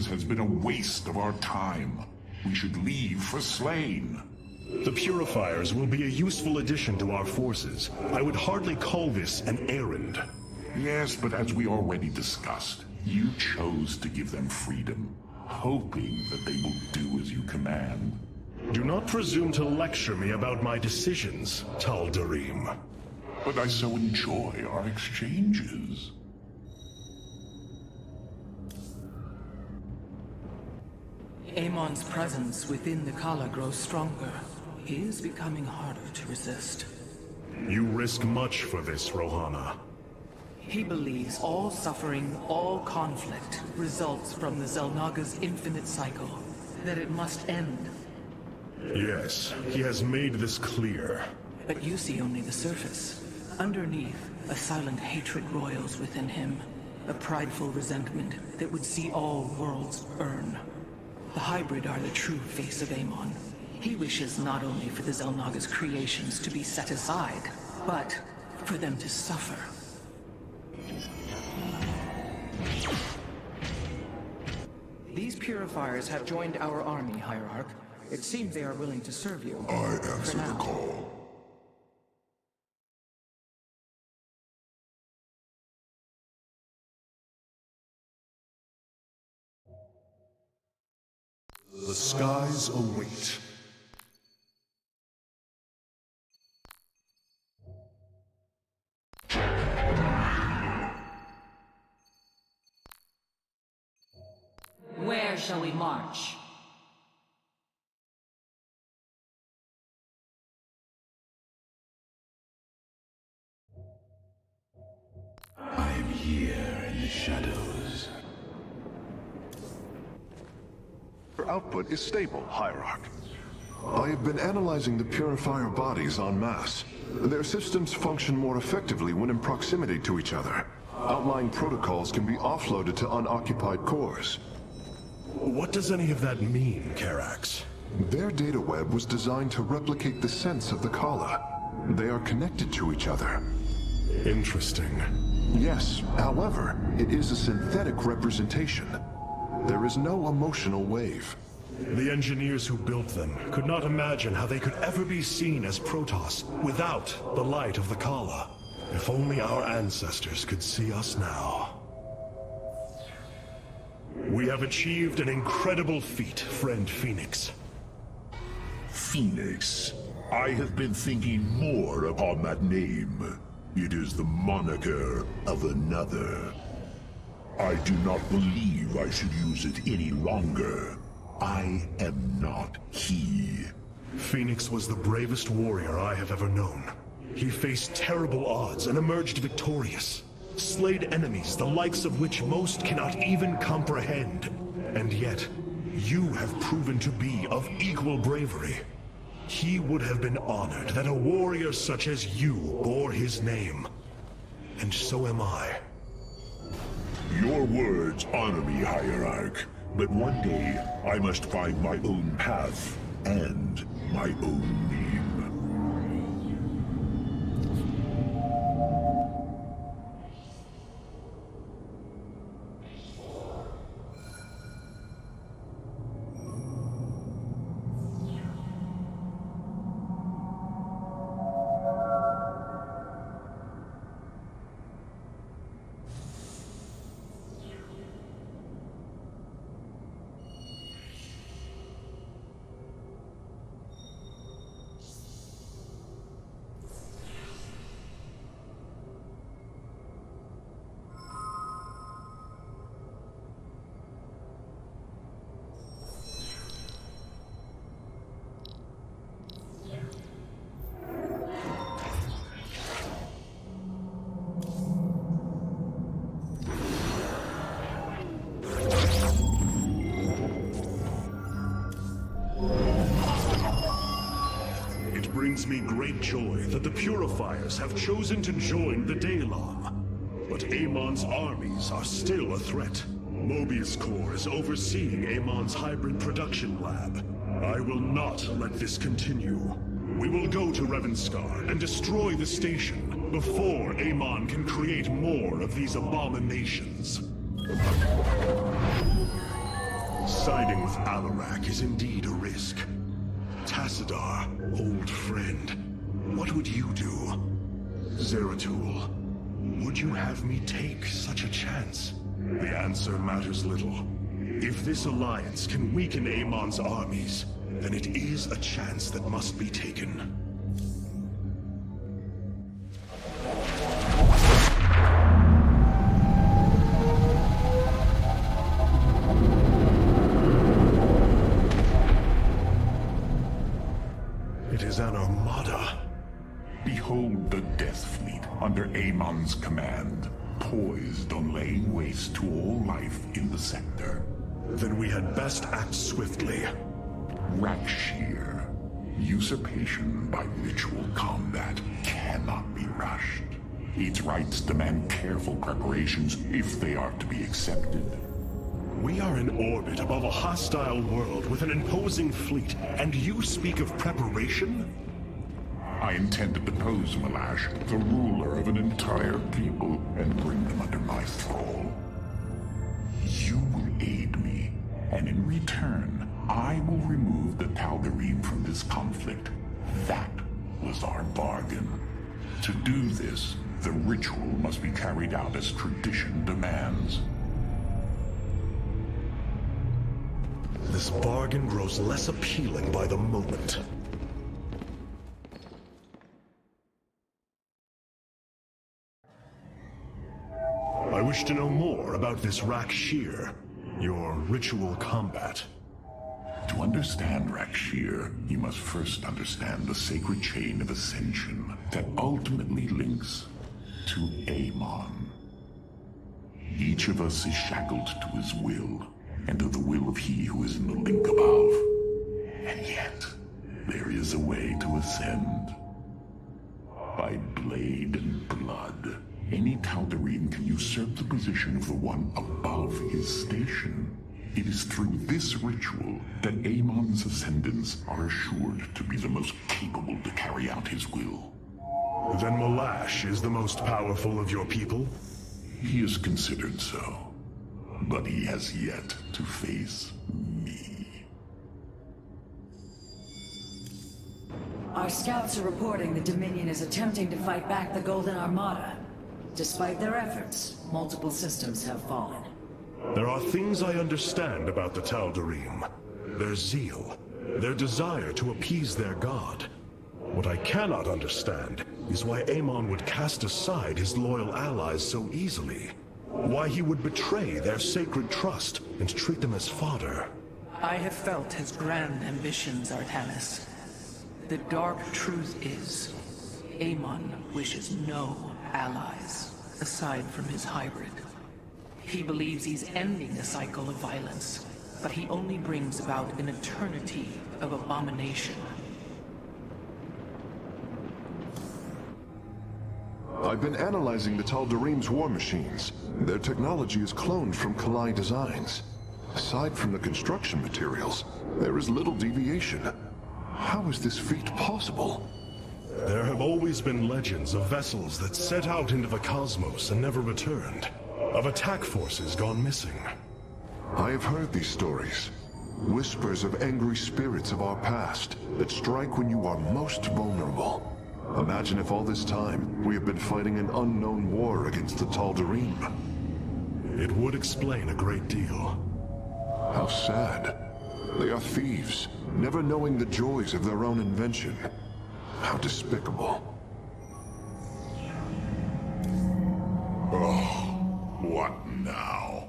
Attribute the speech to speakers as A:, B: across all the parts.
A: years has been a waste of our time. We should leave for Slain.
B: The Purifiers will be a useful addition to our forces. I would hardly call this an errand.
A: Yes, but as we already discussed, you chose to give them freedom, hoping that they will do as you command.
B: Do not presume to lecture me about my decisions, Tal'darim.
A: But I so enjoy our exchanges.
C: Amon's presence within the Kala grows stronger. He is becoming harder to resist.
B: You risk much for this, Rohana.
C: He believes all suffering, all conflict, results from the Xel'Naga's infinite cycle. That it must end.
B: Yes, he has made this clear.
C: But you see only the surface. Underneath, a silent hatred roils within him. A prideful resentment that would see all worlds burn. The hybrid are the true face of Amon. He wishes not only for the Xel'Naga's creations to be set aside, but for them to suffer. These Purifiers have joined our army, Hierarch. It seems they are willing to serve you.
A: I answer the call.
B: The skies await.
D: Where shall we march?
A: I am here in the shadows.
E: Your output is stable, Hierarch. I have been analyzing the Purifier bodies en masse. Their systems function more effectively when in proximity to each other. Outlying protocols can be offloaded to unoccupied cores.
B: What does any of that mean, Karax?
E: Their data web was designed to replicate the sense of the Kala. They are connected to each other.
B: Interesting.
E: Yes, however, it is a synthetic representation. There is no emotional wave.
B: The engineers who built them could not imagine how they could ever be seen as Protoss without the light of the Kala. If only our ancestors could see us now. We have achieved an incredible feat, friend Phoenix.
F: Phoenix. I have been thinking more upon that name. It is the moniker of another. I do not believe I should use it any longer. I am not he.
B: Phoenix was the bravest warrior I have ever known. He faced terrible odds and emerged victorious. Slayed enemies the likes of which most cannot even comprehend. And yet, you have proven to be of equal bravery. He would have been honored that a warrior such as you bore his name. And so am I.
F: Your words honor me, Hierarch. But one day, I must find my own path and my own name.
B: It brings me great joy that the Purifiers have chosen to join the Daylom. But Amon's armies are still a threat. Mobius Corps is overseeing Amon's hybrid production lab. I will not let this continue. We will go to Revanskar and destroy the station before Amon can create more of these abominations. Siding with Alarak is indeed a risk. Tassadar, old friend, what would you do? Zeratul, would you have me take such a chance? The answer matters little. If this alliance can weaken Amon's armies, then it is a chance that must be taken. It is an armada.
A: Behold the Death Fleet under Amon's command, poised on laying waste to all life in the sector.
B: Then we had best act swiftly.
A: Rakshir. Usurpation by ritual combat cannot be rushed. Its rites demand careful preparations if they are to be accepted.
B: We are in orbit above a hostile world with an imposing fleet, and you speak of preparation?
A: I intend to depose Malash, the ruler of an entire people, and bring them under my thrall. You will aid me, and in return, I will remove the Tal'darim from this conflict. That was our bargain. To do this, the ritual must be carried out as tradition demands.
B: This bargain grows less appealing by the moment. I wish to know more about this Rakshir, your ritual combat.
A: To understand Rakshir, you must first understand the sacred chain of ascension that ultimately links to Amon. Each of us is shackled to his will, and to the will of he who is in the link above. And yet, there is a way to ascend. By blade and blood, any Tal'darim can usurp the position of the one above his station. It is through this ritual that Amon's ascendants are assured to be the most capable to carry out his will.
B: Then Malash is the most powerful of your people?
A: He is considered so. But he has yet to face me.
G: Our scouts are reporting the Dominion is attempting to fight back the Golden Armada. Despite their efforts, multiple systems have fallen.
B: There are things I understand about the Tal'darim. Their zeal, their desire to appease their god. What I cannot understand is why Amon would cast aside his loyal allies so easily. Why he would betray their sacred trust and treat them as fodder.
C: I have felt his grand ambitions, Artanis. The dark truth is, Amon wishes no allies, aside from his hybrid. He believes he's ending a cycle of violence, but he only brings about an eternity of abomination.
E: I've been analyzing the Tal'darim's war machines. Their technology is cloned from Kalai designs. Aside from the construction materials, there is little deviation. How is this feat possible?
B: There have always been legends of vessels that set out into the cosmos and never returned. Of attack forces gone missing.
E: I have heard these stories. Whispers of angry spirits of our past that strike when you are most vulnerable. Imagine if all this time we have been fighting an unknown war against the Tal'darim.
B: It would explain a great deal.
E: How sad. They are thieves, never knowing the joys of their own invention. How despicable.
A: Oh, what now?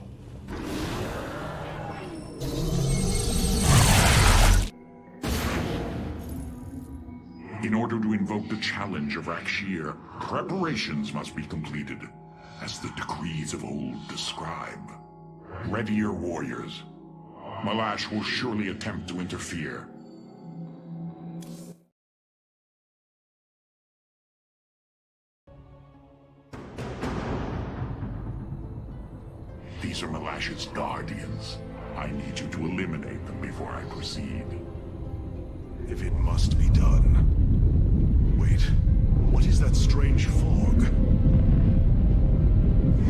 A: In order to invoke the challenge of Rakshir, preparations must be completed, as the decrees of old describe. Ready your warriors. Malash will surely attempt to interfere. These are Malash's guardians. I need you to eliminate them before I proceed.
B: If it must be done. Wait, what is that strange fog?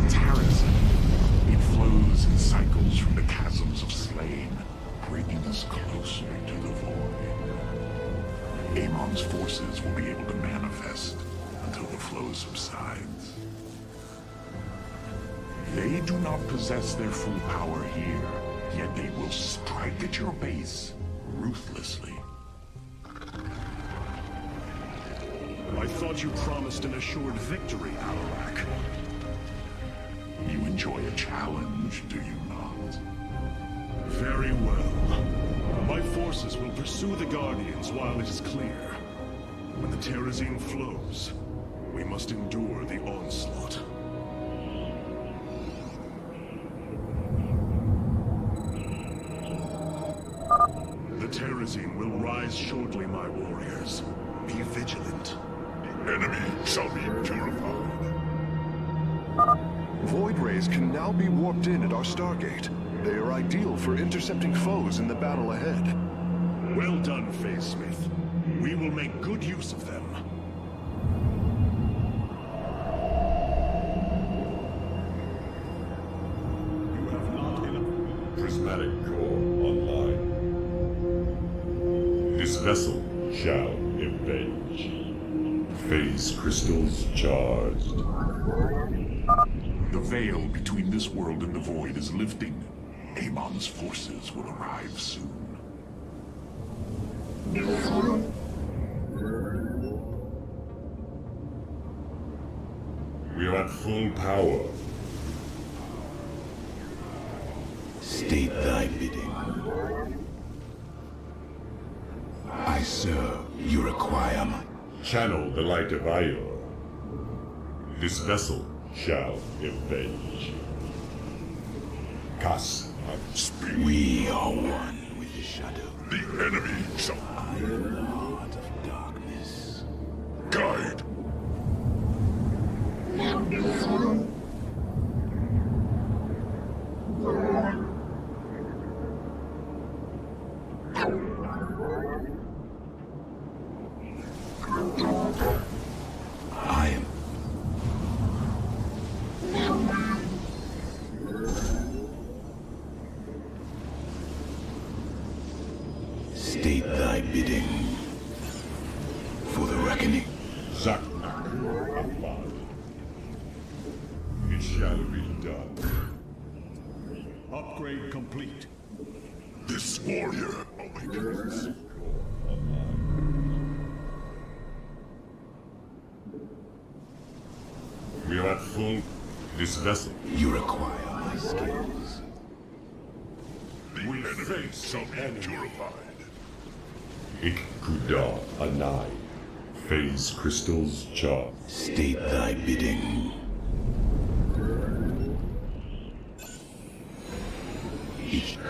A: Terrorism. It flows in cycles from the chasms of slain. bringing us closer to the void. Amon's forces will be able to manifest until the flow subsides. They do not possess their full power here, yet they will strike at your base ruthlessly.
B: I thought you promised an assured victory, Alarak.
A: You enjoy a challenge, do you not?
B: Very well. My forces will pursue the Guardians while it is clear. When the Terrazine flows, we must endure the onslaught. The Terrazine will rise shortly, my warriors. Be vigilant.
F: The enemy shall be purified.
E: Void rays can now be warped in at our Stargate. They are ideal for intercepting foes in the battle ahead.
B: Well done, Phase Smith. We will make good use of them.
F: You have not enough prismatic core online. This vessel shall avenge. Phase crystals charged.
A: The veil between this world and the void is lifting. Amon's forces will arrive soon.
F: We are at full power.
H: State thy bidding. I serve your requirement.
F: Channel the light of Ior. This vessel shall avenge. Cast and speak.
H: We are one with the shadow.
F: The enemy shall
H: I am the heart of darkness.
F: guide.
H: I am. State thy bidding for the reckoning.
F: Zaknak Abad. It shall be done.
B: Upgrade complete.
F: This warrior awakens. We are at full. This vessel.
H: You require my skills.
F: The enemy shall be purified. Ikkuda Anai. Phase crystals charged.
H: State thy bidding.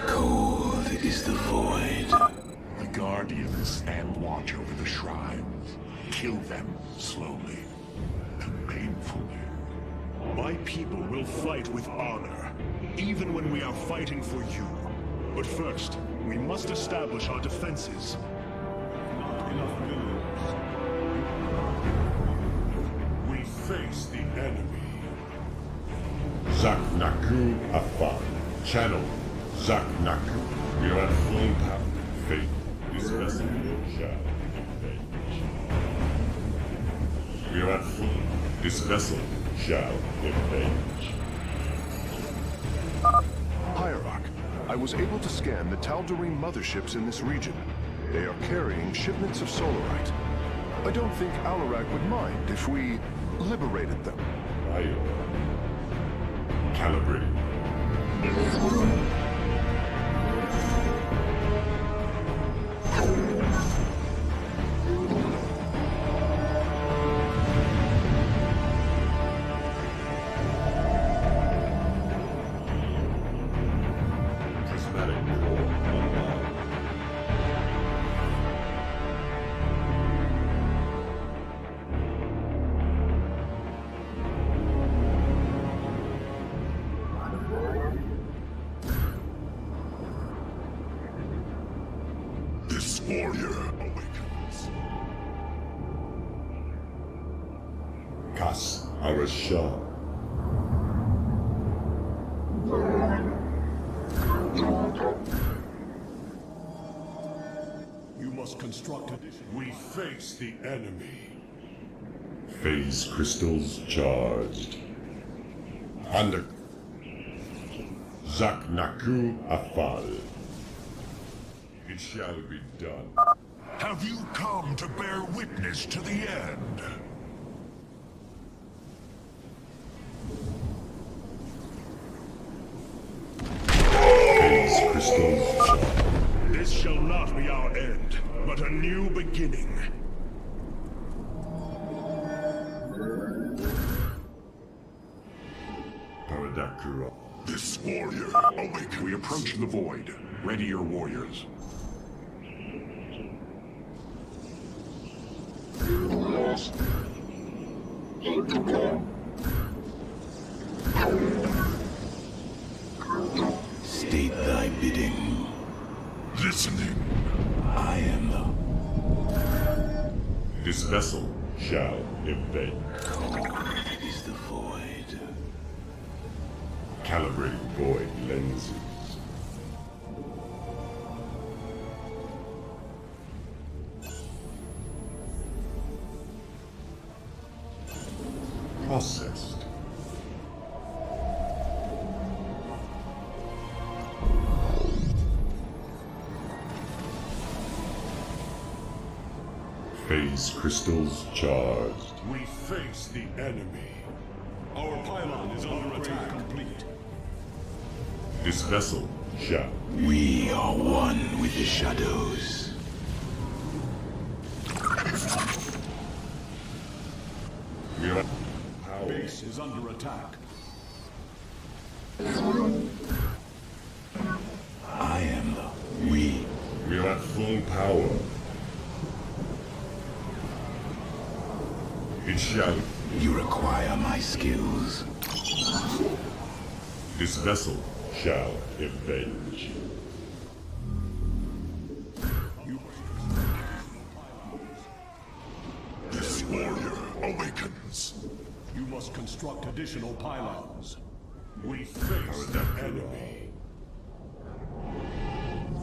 H: Cold is the void.
A: The Guardians stand watch over the shrines. Kill them slowly and painfully.
B: My people will fight with honor, even when we are fighting for you. But first, we must establish our defenses.
F: Not enough minerals. We face the enemy. Zaknaku Afan. Channel Zaknaku. We are at full power. Fate. This vessel shall avenge. We are at full. This vessel shall avenge.
E: Hierarch, I was able to scan the Tal'darim motherships in this region. They are carrying shipments of solarite. I don't think Alarak would mind if we liberated them.
F: Calibrating. Prismatic core online. This warrior awakens. Kas Arashah.
B: must construct additional... We face the enemy.
I: Phase crystals charged. Under Zaknaku Afal. It shall be done.
B: Have you come to bear witness to the end?
I: Phase crystals charged.
B: This shall not be our end, but a new beginning.
I: Paradakura.
B: This warrior awake.
A: We approach the void. Ready your warriors.
H: State thy bidding.
B: Listening.
H: I am the
I: This vessel shall invade.
H: is the void.
I: Calibrating void lenses. Processed. Phase crystals charged.
B: We face the enemy. Our pylon is under attack. Complete.
I: This vessel shall.
H: We are one with the shadows.
I: We are power.
B: Base is under attack.
H: I am the we.
I: We are at full power. It shall.
H: You require my skills.
I: This vessel shall avenge.
B: This warrior awakens. You must construct additional pylons. We face the enemy.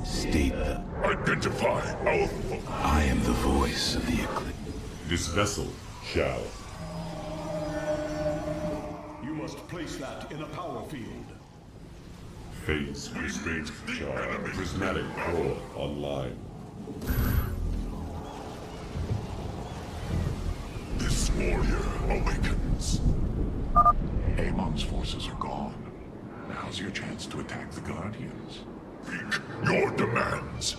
H: State the
B: Identify our...
H: I am the voice of the eclipse.
I: This vessel shall.
B: You must place that in a power field.
I: Phase crystals charged. Prismatic core online.
B: This warrior awakens.
A: Amon's forces are gone. Now's your chance to attack the Guardians.
B: Speak your demands.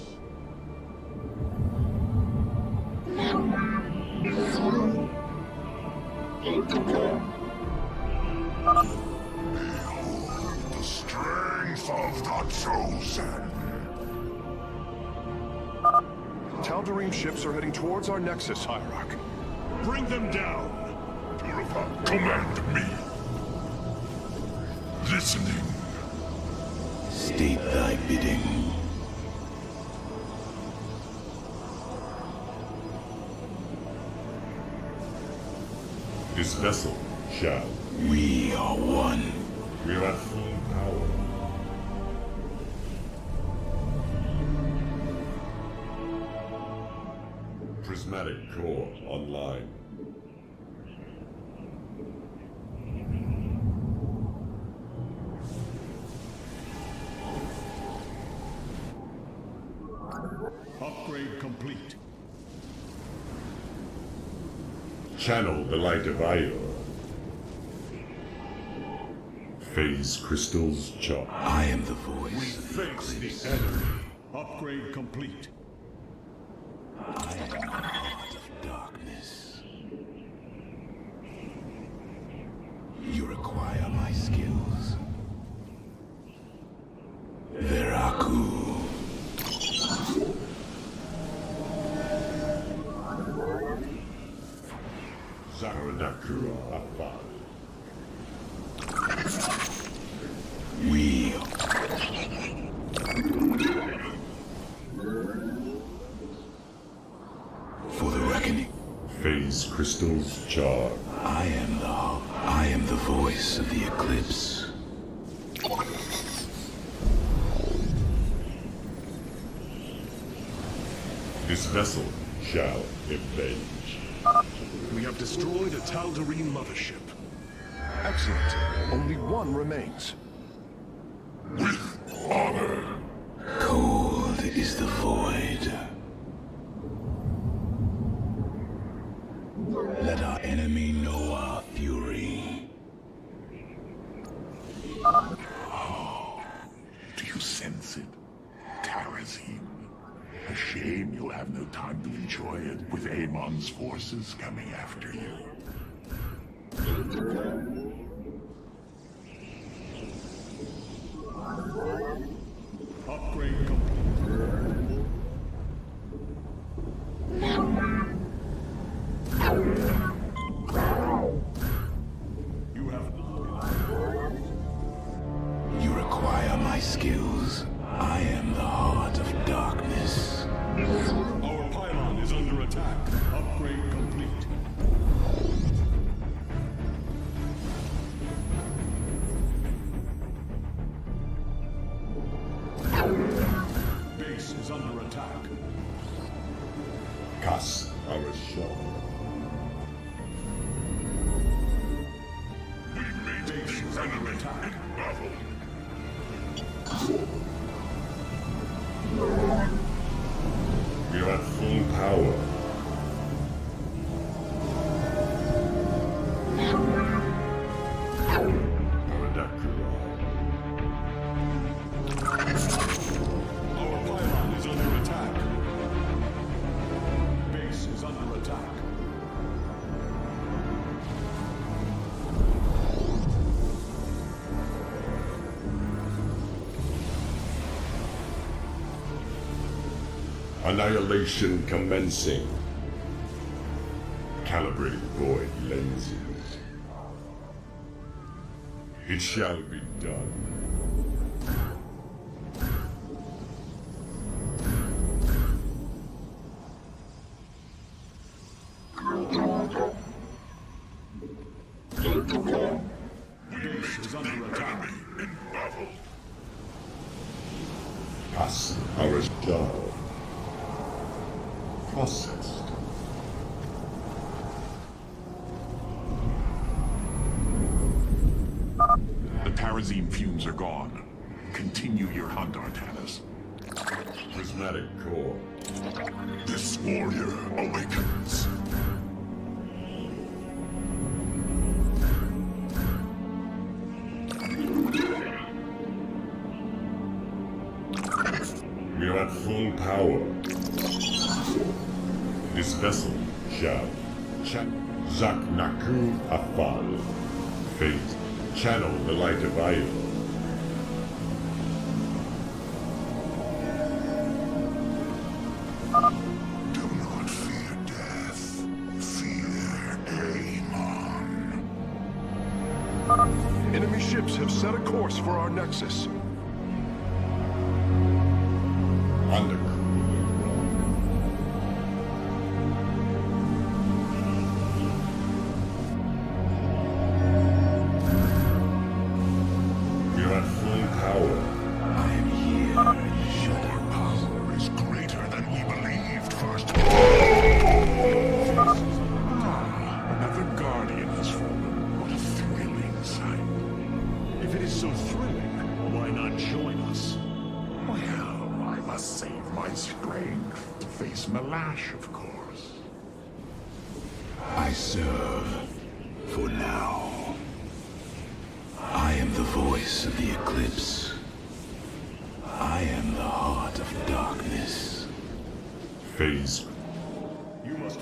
B: Behold the strength of the Chosen.
E: Tal'darim ships are heading towards our nexus, Alarak.
B: Bring them down. Purify. Command me. Listening.
H: State thy bidding.
I: This vessel shall.
H: We are one.
I: We are at full power. Prismatic core online.
B: Upgrade complete.
I: Channel the light of Io. Phase crystals charged.
H: I am the voice
B: We
H: of the
B: face
H: eclipse.
B: the enemy. Upgrade complete.
H: I am the heart of darkness. You require my skills. Veraku.
I: Zaharadakura Afal.
H: We for the reckoning.
I: Phase crystals charged.
H: I am the voice of the eclipse.
I: This vessel shall avenge.
B: We have destroyed a Tal'darim mothership.
E: Excellent. Only one remains.
A: With honor.
H: Cold is the void. Let our enemy know our fury.
A: Do you sense it? Tarazim. A shame you'll have no time to enjoy it with Amon's forces coming after you.
B: Upgrade complete. You have...
H: You require my skills. I am the heart of darkness.
B: Our pylon is under attack. Upgrade complete. Base is under attack.
I: Cast our shot.
A: We made
B: Base is
A: the
B: under
A: enemy
B: attack.
A: in battle.
I: We are at full power.
B: Our pylon is under attack. Base is under attack.
I: Annihilation commencing. Calibrating void lenses. It shall be done.
B: Base is under attack.
A: In battle.
I: Cast our shot. Processed.
A: The Tarazim fumes are gone. Continue your hunt, Artanis.
I: Prismatic core.
A: This warrior awakens.
I: We are at full power. This vessel shall Zak Naku Afal. Fate, channel the light of Io.
A: Do not fear death. Fear Amon.
E: Enemy ships have set a course for our nexus.
I: Undercool. We are at full power.
H: I am here.
A: Your power is greater than we believed first. Another guardian has fallen. What a thrilling sight.
B: If it is so thrilling, why not join us?
A: Well, I must save my strength to face Malash, of course.
H: I serve for now. I am the voice of the eclipse. I am the heart of darkness.
I: Phase.
B: You must...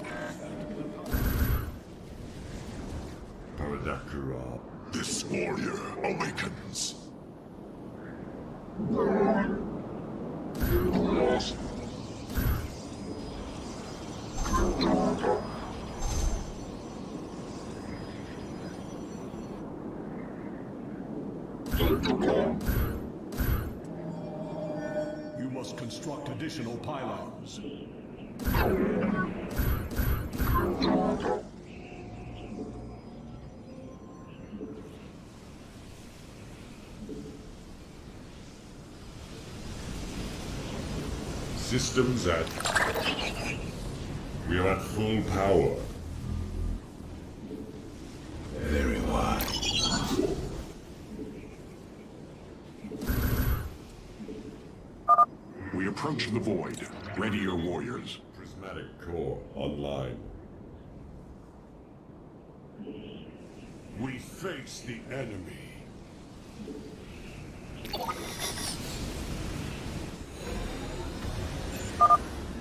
I: Paradakura.
A: This warrior awakens.
B: You must construct additional pylons.
I: Systems at... We are at full power.
H: Very wise.
A: We approach the void. Ready your warriors.
I: Prismatic core online. We face the enemy.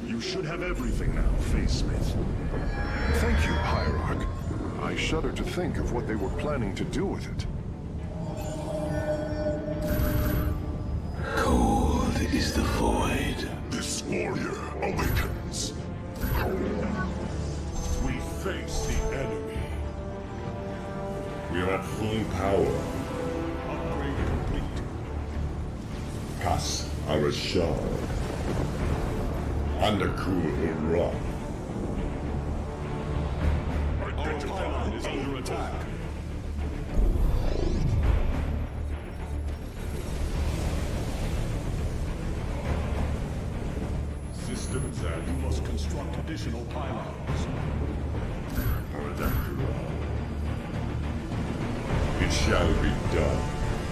B: You should have everything now, Face Smith.
E: Thank you, Hierarch. I shudder to think of what they were planning to do with it.
H: Cold is the void.
A: This warrior awakens.
I: We face the enemy. We are at full power.
B: Upgrade complete.
I: Kas Arashar. Undercool Rock.
B: Our pylon is under attack.
I: Systems at...
B: You must construct additional pylons.
I: It shall be done.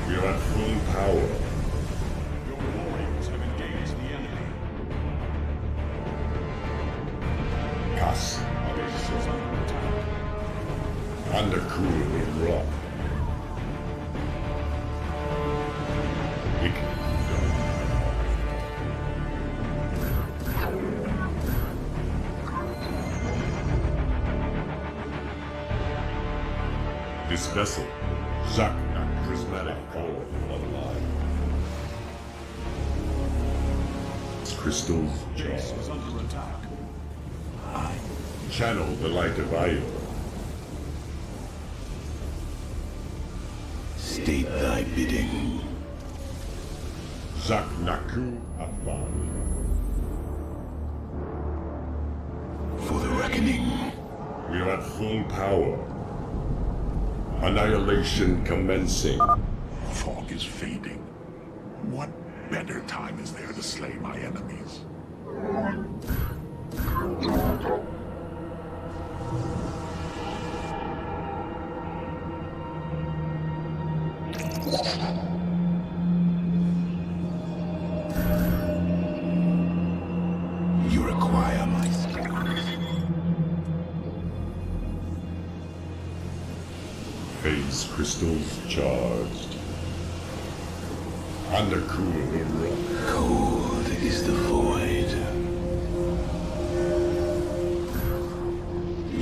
I: We are at full power.
B: Your warriors have engaged the enemy.
I: Kas
B: Base is under attack.
I: Undercool Rock. It can be done. This vessel, Zaknak Prismatic Core online. Crystals
B: Base
I: charged.
B: is under attack.
I: Channel the light of Io.
H: State thy bidding.
I: Zaknaku Afal.
H: For the reckoning.
I: We are at full power. Annihilation commencing.
A: Fog is fading. What better time is there to slay my enemies?
H: You require my skills.
I: Phase crystals charged. Undercool Rock.
H: Cold is the void.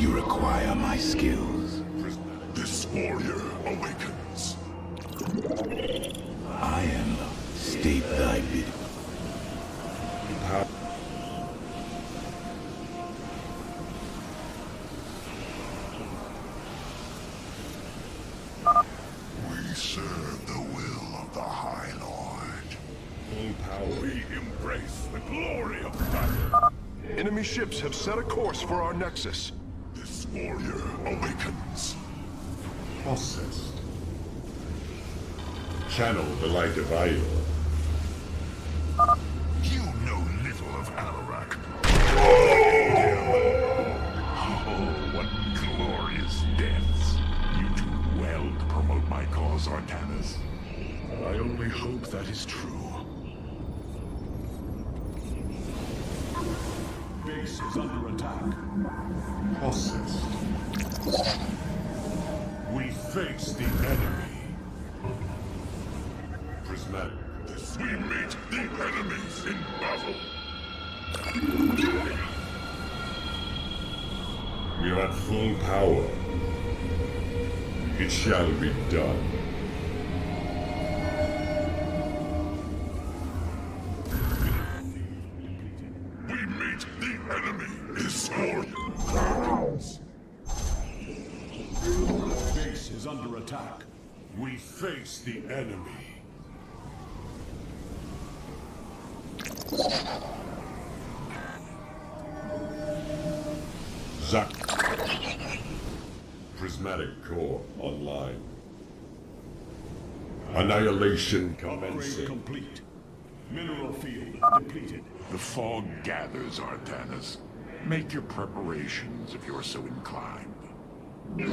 H: You require my skills.
A: This warrior awakens.
H: I am the state thy bidding.
I: Power.
A: We serve the will of the High Lord.
I: Full power.
A: We embrace the glory of battle.
E: Enemy ships have set a course for our nexus.
A: This warrior awakens.
I: Processed. Channel the light of Io.
A: You know little of Alarak. Oh, what glorious deaths. You do well to promote my cause, Artanis.
B: I only hope that is true. Base is under attack.
I: Processed. We face the enemy. Prismatic.
A: We meet the enemies in battle.
I: We are at full power. It shall be done.
A: We meet the enemy. This warrior awakens.
B: Base is under attack.
I: We face the enemy. Zak. Prismatic core online. Annihilation
B: Upgrade
I: commencing.
B: complete. Mineral field depleted.
A: The fog gathers, Artanis. Make your preparations if you're so inclined.
B: You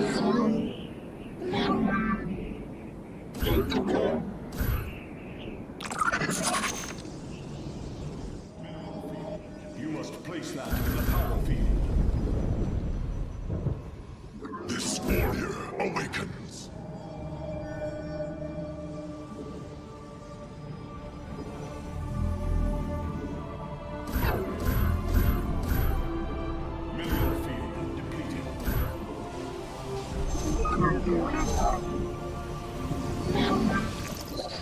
B: must place that in the power field.
F: This warrior awakens.
B: Mineral field depleted.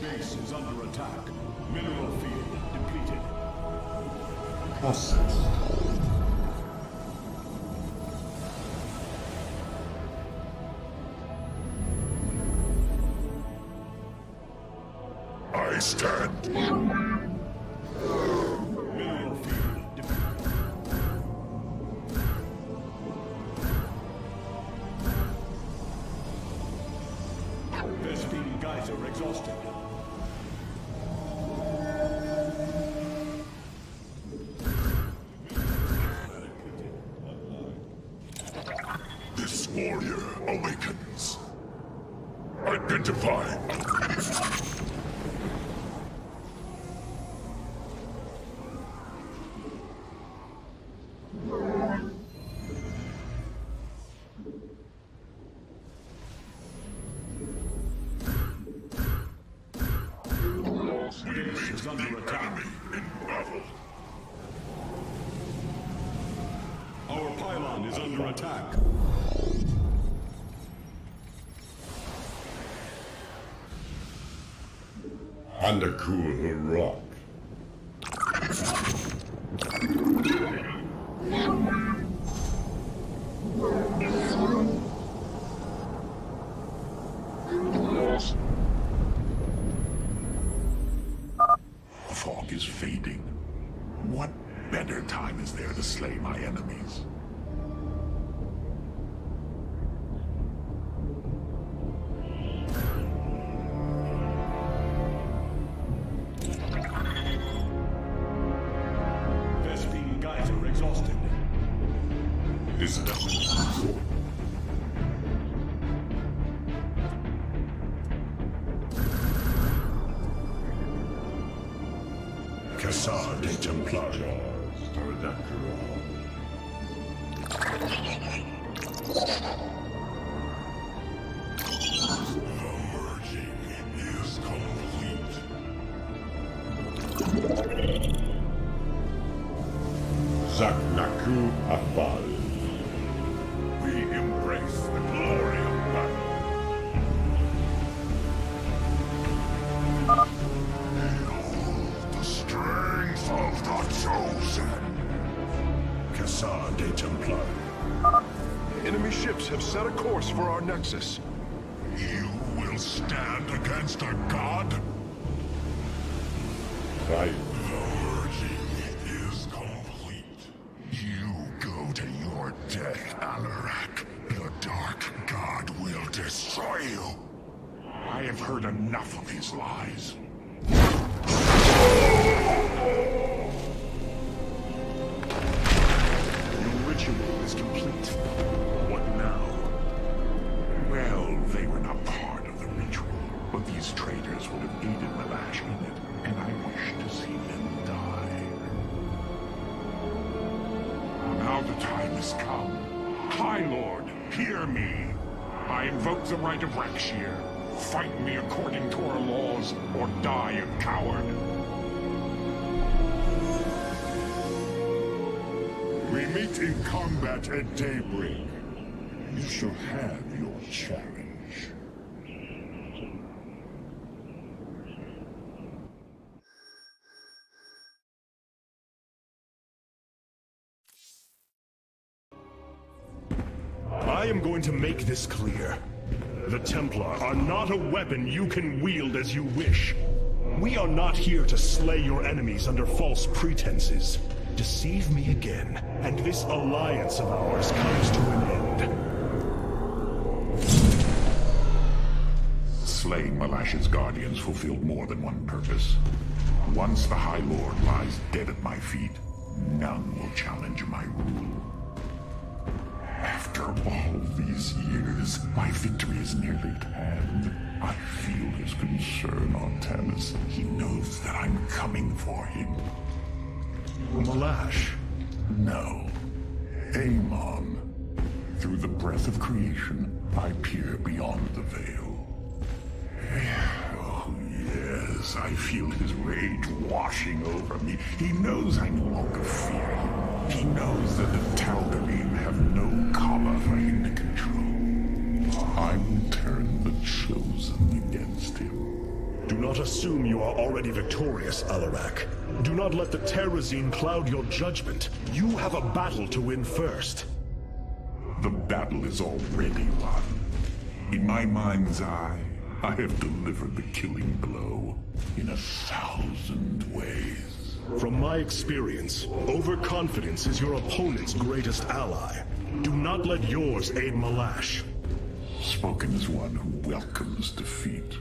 B: Base is under attack. Mineral field depleted.
I: Process.
F: I stand.
B: Mineral field depleted. Vespine geyser exhausted.
F: This warrior awakens. Identify.
B: Base is under attack.
F: In battle.
B: Our pylon is under attack.
I: Undercool rock.
A: The fog is fading. What better time is there to slay my enemies?
B: Vespine geyser exhausted.
A: This
F: Cassar de Templar. The merging is complete.
I: Zaknaku Afal.
F: We embrace the glory of battle. Behold the strength of the chosen. Cassar de Templar.
E: Enemy ships have set a course for our nexus.
F: You will stand against a god?
I: Right.
F: The merging is complete. You go to your death, Alarak. The Dark God will destroy you.
A: I have heard enough of his lies. Your ritual is complete. What now? Well, they were not part of the ritual, but these traitors would have aided Malash in it, and I wish to see them die. Now the time has come. High Lord, hear me. I invoke the right of Rakshir. Fight me according to our laws, or die a coward.
F: We meet in combat at daybreak. You shall have your challenge.
B: I am going to make this clear. The Templar are not a weapon you can wield as you wish. We are not here to slay your enemies under false pretenses. Deceive me again, and this alliance of ours comes to an end.
A: Slaying Malash's guardians fulfilled more than one purpose. Once the High Lord lies dead at my feet, none will challenge my rule. After all these years, my victory is nearly at hand. I feel his concern, Artanis. He knows that I'm coming for him.
B: Malash?
A: No. Amon. Through the breath of creation, I peer beyond the veil. Oh, yes, I feel his rage washing over me. He knows I no longer fear him. He knows that the Tal'darim have no collar for him to control. I will turn the Chosen against him.
B: Do not assume you are already victorious, Alarak. Do not let the Terrazine cloud your judgment. You have a battle to win first.
A: The battle is already won. In my mind's eye, I have delivered the killing blow in 1,000 ways.
B: From my experience, overconfidence is your opponent's greatest ally. Do not let yours aid Malash.
A: Spoken as one who welcomes defeat.